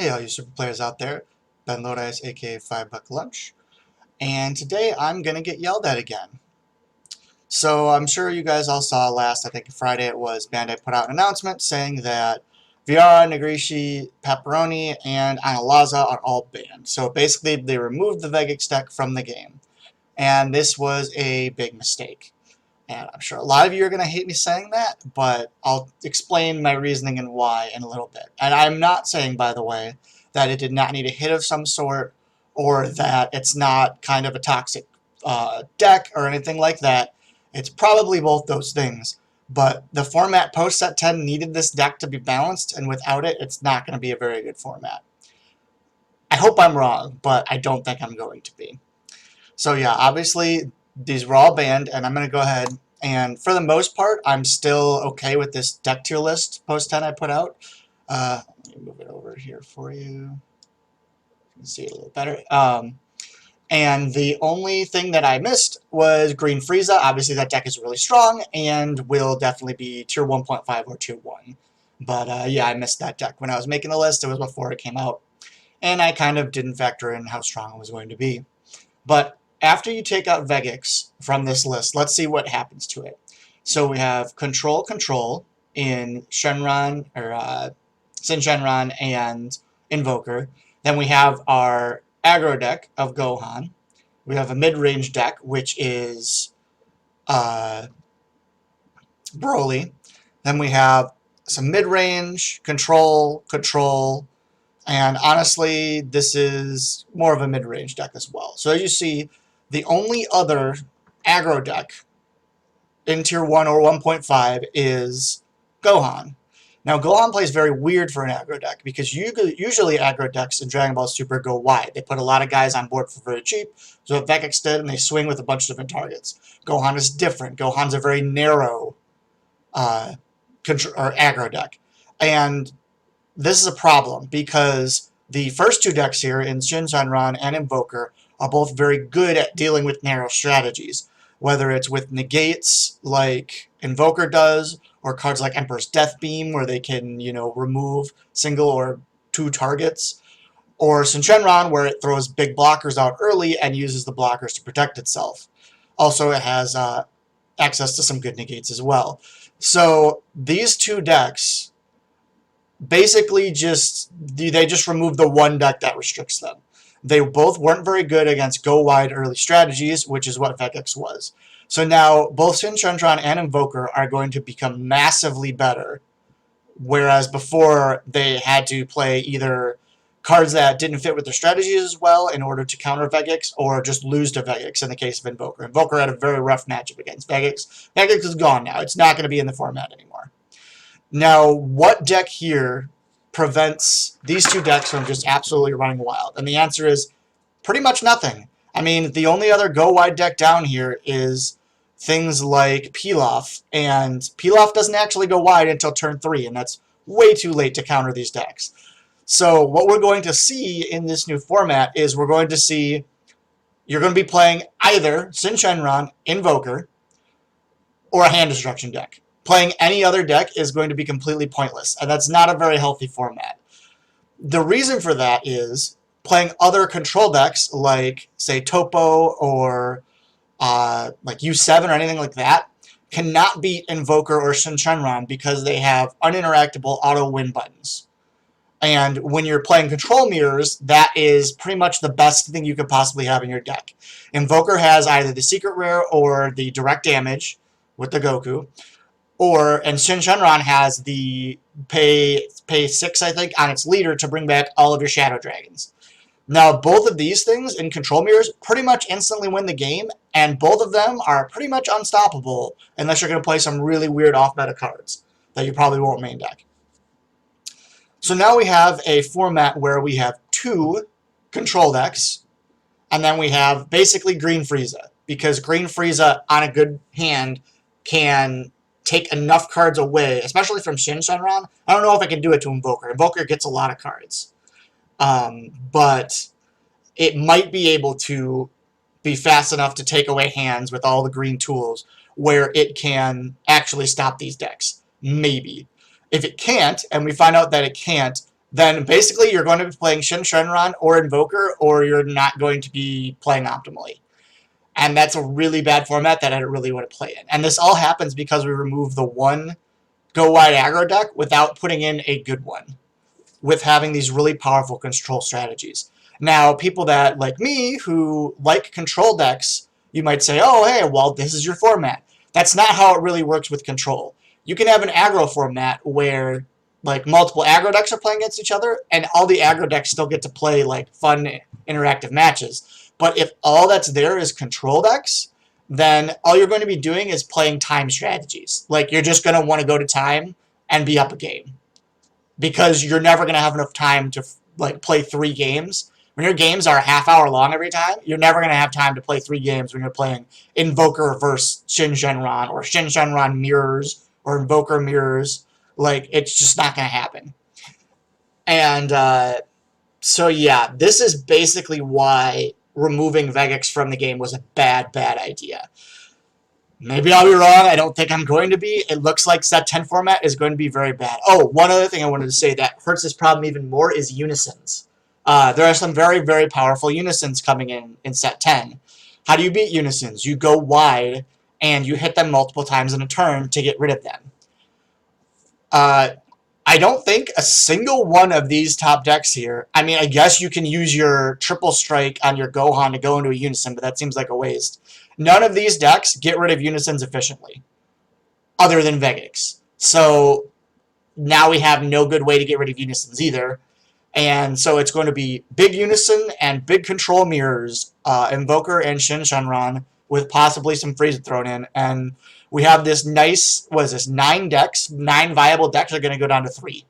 Hey all you super players out there, Ben Lodice aka 5 Buck Lunch, and today I'm gonna get yelled at again. So I'm sure you guys all saw last, I think Friday it was, Bandai put out an announcement saying that Viara, Nagrishi, Pepperoni, and Analaza are all banned. So basically they removed the Vegeks deck from the game, and this was a big mistake. And I'm sure a lot of you are going to hate me saying that, but I'll explain my reasoning and why in a little bit. And I'm not saying, by the way, that it did not need a hit of some sort, or that it's not kind of a toxic deck or anything like that. It's probably both those things. But the format post set 10 needed this deck to be balanced, and without it, it's not going to be a very good format. I hope I'm wrong, but I don't think I'm going to be. So yeah, obviously these were all banned, and I'm going to go ahead and for the most part, I'm still okay with this deck tier list post 10 I put out. Let me move it over here for you. You can see it a little better. And the only thing that I missed was Green Frieza. Obviously that deck is really strong and will definitely be tier 1.5 or tier 1. But yeah, I missed that deck when I was making the list. It was before it came out. And I kind of didn't factor in how strong it was going to be. But after you take out Vegeks from this list, let's see what happens to it. So we have Control in Shenron, or Sin Shenron and Invoker. Then we have our aggro deck of Gohan. We have a mid-range deck, which is Broly. Then we have some mid-range, control, and honestly, this is more of a mid-range deck as well. So as you see, the only other aggro deck in tier 1 or 1.5 is Gohan. Now, Gohan plays very weird for an aggro deck because usually aggro decks in Dragon Ball Super go wide. They put a lot of guys on board for very cheap, so what Vegeks did, and they swing with a bunch of different targets. Gohan is different. Gohan's a very narrow aggro deck. And this is a problem because the first two decks here in Shin Shenron and Invoker are both very good at dealing with narrow strategies, whether it's with negates like Invoker does, or cards like Emperor's Death Beam where they can, remove single or two targets, or Shin Shenron where it throws big blockers out early and uses the blockers to protect itself. Also, it has access to some good negates as well. So these two decks basically they just removed the one deck that restricts them. They both weren't very good against go wide early strategies, which is what Vegeks was. So now both Shin Shenron and Invoker are going to become massively better, whereas before they had to play either cards that didn't fit with their strategies as well in order to counter Vegeks, or just lose to Vegeks in the case of Invoker. Invoker had a very rough matchup against Vegeks. Vegeks is gone now. It's not going to be in the format anymore. Now, what deck here prevents these two decks from just absolutely running wild? And the answer is pretty much nothing. I mean, the only other go-wide deck down here is things like Pilaf, and Pilaf doesn't actually go wide until turn 3, and that's way too late to counter these decks. So what we're going to see in this new format is you're going to be playing either Shin Shenron, Invoker, or a hand destruction deck. Playing any other deck is going to be completely pointless, and that's not a very healthy format. The reason for that is playing other control decks like, say, Topo or like U7 or anything like that cannot beat Invoker or Shin Shenron because they have uninteractable auto-win buttons. And when you're playing control mirrors, that is pretty much the best thing you could possibly have in your deck. Invoker has either the secret rare or the direct damage with the Goku, and Shin Shenron has the pay 6, I think, on its leader to bring back all of your Shadow Dragons. Now, both of these things in control mirrors pretty much instantly win the game, and both of them are pretty much unstoppable unless you're going to play some really weird off-meta cards that you probably won't main deck. So now we have a format where we have two control decks, and then we have basically Green Frieza, because Green Frieza on a good hand can take enough cards away, especially from Shin Shenron. I don't know if I can do it to Invoker. Invoker gets a lot of cards. But it might be able to be fast enough to take away hands with all the green tools where it can actually stop these decks. Maybe. If it can't, and we find out that it can't, then basically you're going to be playing Shin Shenron or Invoker, or you're not going to be playing optimally. And that's a really bad format that I don't really want to play in. And this all happens because we remove the one go wide aggro deck without putting in a good one, with having these really powerful control strategies. Now, people that, like me, who like control decks, you might say, oh, hey, well, this is your format. That's not how it really works with control. You can have an aggro format where, like, multiple aggro decks are playing against each other, and all the aggro decks still get to play, like, fun, interactive matches. But if all that's there is control decks, then all you're going to be doing is playing time strategies. Like, you're just going to want to go to time and be up a game, because you're never going to have enough time to like play 3 games. When your games are a half hour long every time, you're never going to have time to play 3 games when you're playing Invoker versus Shin Shenron, or Shin Shenron mirrors, or Invoker mirrors. Like, it's just not going to happen. And so yeah, this is basically why removing Vegeks from the game was a bad idea. Maybe I'll be wrong. I don't think I'm going to be. It looks like set 10 format is going to be very bad. Oh, one other thing I wanted to say that hurts this problem even more is unisons. There are some very powerful unisons coming in set 10. How do you beat unisons? You go wide, and you hit them multiple times in a turn to get rid of them. I don't think a single one of these top decks here... I mean, I guess you can use your triple strike on your Gohan to go into a unison, but that seems like a waste. None of these decks get rid of unisons efficiently, other than Vegeks. So now we have no good way to get rid of unisons either. And so it's going to be big unison and big control mirrors, Invoker and Shin Shenron, with possibly some Frieza thrown in. And we have this nice, what is this, 9 decks, 9 viable decks are going to go down to 3.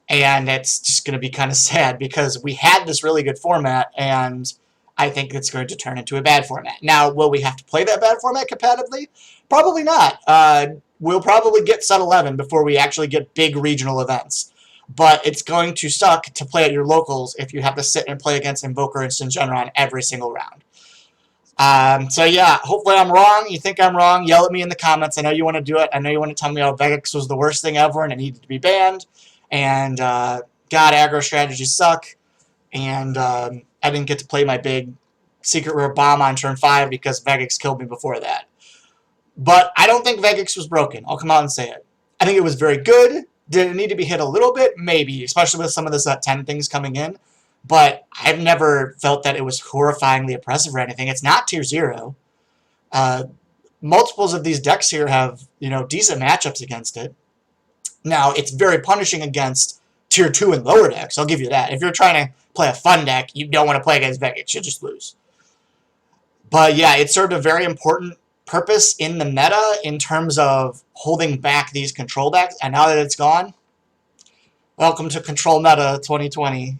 And it's just going to be kind of sad, because we had this really good format, and I think it's going to turn into a bad format. Now, will we have to play that bad format competitively? Probably not. We'll probably get set 11 before we actually get big regional events. But it's going to suck to play at your locals if you have to sit and play against Invoker and Shin Shenron every single round. So yeah, hopefully I'm wrong. You think I'm wrong, yell at me in the comments. I know you want to do it. I know you want to tell me how Vegeks was the worst thing ever and it needed to be banned. And God, aggro strategies suck. And I didn't get to play my big secret rare bomb on turn 5 because Vegeks killed me before that. But I don't think Vegeks was broken. I'll come out and say it. I think it was very good. Did it need to be hit a little bit? Maybe, especially with some of the set 10 things coming in. But I've never felt that it was horrifyingly oppressive or anything. It's not tier 0. Multiples of these decks here have, you know, decent matchups against it. Now, it's very punishing against tier 2 and lower decks. I'll give you that. If you're trying to play a fun deck, you don't want to play against Vegeks. You'll just lose. But yeah, it served a very important purpose in the meta in terms of holding back these control decks. And now that it's gone, welcome to Control Meta 2020.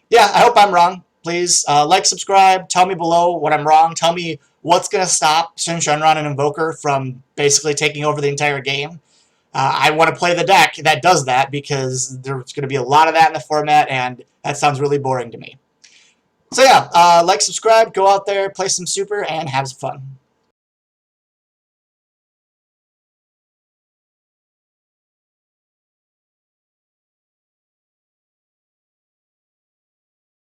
Yeah, I hope I'm wrong. Please like, subscribe, tell me below what I'm wrong. Tell me what's going to stop Shin Shenron and Invoker from basically taking over the entire game. I want to play the deck that does that, because there's going to be a lot of that in the format, and that sounds really boring to me. So yeah, like, subscribe, go out there, play some Super, and have some fun.